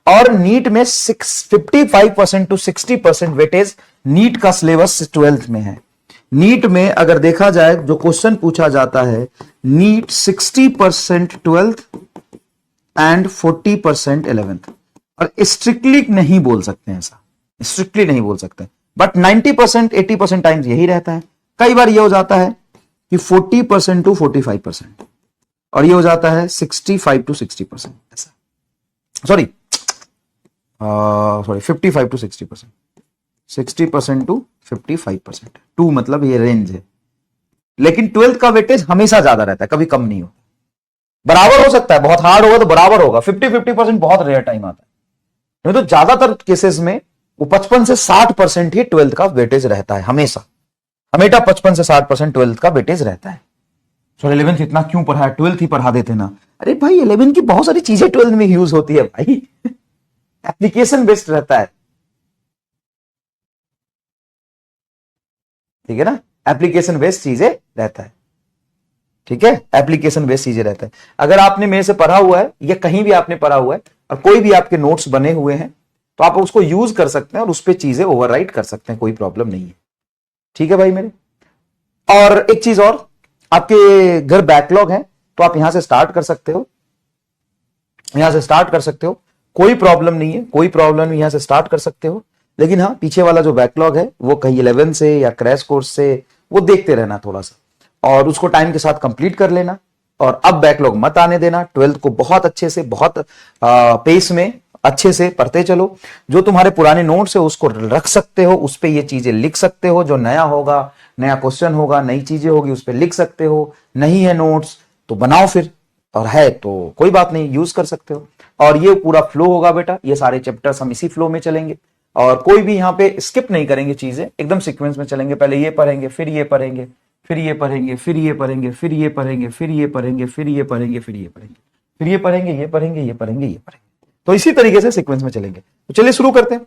और नीट में 55% to 60% weightage NEET का सिलेबस 12th में है। नीट में अगर देखा जाए जो क्वेश्चन पूछा जाता है, नीट 60% 12th एंड 40% 11th। और स्ट्रिक्टली नहीं बोल सकते हैं, ऐसा स्ट्रिक्टली नहीं बोल सकते, बट 90% 80% टाइम्स यही रहता है। कई बार यह हो जाता है कि 40% टू 45%, और ये हो जाता है 65 टू 60%, ऐसा सॉरी 55 टू 60%, 60% टू 55%, 2 मतलब ये रेंज है। लेकिन 12th का वेटेज हमेशा ज्यादा रहता है, कभी कम नहीं होता। बराबर हो सकता है, बहुत हार्ड होगा तो बराबर होगा, 50-50% बहुत रेयर टाइम आता है, नहीं तो ज्यादातर केसेस में वो 55 से 60% ही 12th का वेटेज रहता है, हमेशा 55 से 60% 12th का वेटेज रहता है। सर 11th इतना क्यों पढ़ा है, 12th ही पढ़ा देते ना। अरे भाई 11th की बहुत सारी चीजें 12th में यूज होती है भाई, एप्लीकेशन बेस्ड रहता है, ठीक है ना, एप्लीकेशन बेस्ड चीजें रहता है, ठीक है, एप्लीकेशन बेस्ड चीजें रहता है। अगर आपने मेरे से पढ़ा हुआ है या कहीं भी आपने पढ़ा हुआ है और कोई भी आपके नोट्स बने हुए हैं तो आप उसको यूज कर सकते हैं और उस पर चीजें ओवरराइट कर सकते हैं, कोई प्रॉब्लम नहीं है, ठीक है भाई मेरे। और एक चीज और, आपके घर बैकलॉग है तो आप यहां से स्टार्ट कर सकते हो, यहां से स्टार्ट कर सकते हो, कोई प्रॉब्लम नहीं है, कोई प्रॉब्लम नहीं, यहां से स्टार्ट कर सकते हो। लेकिन हाँ, पीछे वाला जो बैकलॉग है वो कहीं 11 से या क्रैश कोर्स से वो देखते रहना थोड़ा सा, और उसको टाइम के साथ कंप्लीट कर लेना। और अब बैकलॉग मत आने देना, 12th को बहुत अच्छे से, बहुत पेस में अच्छे से पढ़ते चलो। जो तुम्हारे पुराने नोट्स है उसको रख सकते हो, उस पर ये चीजें लिख सकते हो, जो नया होगा, नया क्वेश्चन होगा, नई चीजें होगी, उस पर लिख सकते हो। नहीं है नोट्स तो बनाओ फिर, और है तो कोई बात नहीं, यूज कर सकते हो। और ये पूरा फ्लो होगा बेटा, ये सारे चैप्टर्स हम इसी फ्लो में चलेंगे, और कोई भी यहाँ पे स्किप नहीं करेंगे, चीजें एकदम सीक्वेंस में चलेंगे। पहले ये पढ़ेंगे, फिर ये पढ़ेंगे, फिर ये पढ़ेंगे, फिर ये पढ़ेंगे, फिर ये पढ़ेंगे, फिर ये पढ़ेंगे, फिर ये पढ़ेंगे, फिर ये पढ़ेंगे, फिर ये पढ़ेंगे, ये पढ़ेंगे, ये पढ़ेंगे, ये पढ़ेंगे। तो इसी तरीके से सीक्वेंस में चलेंगे। तो चलिए शुरू करते हैं।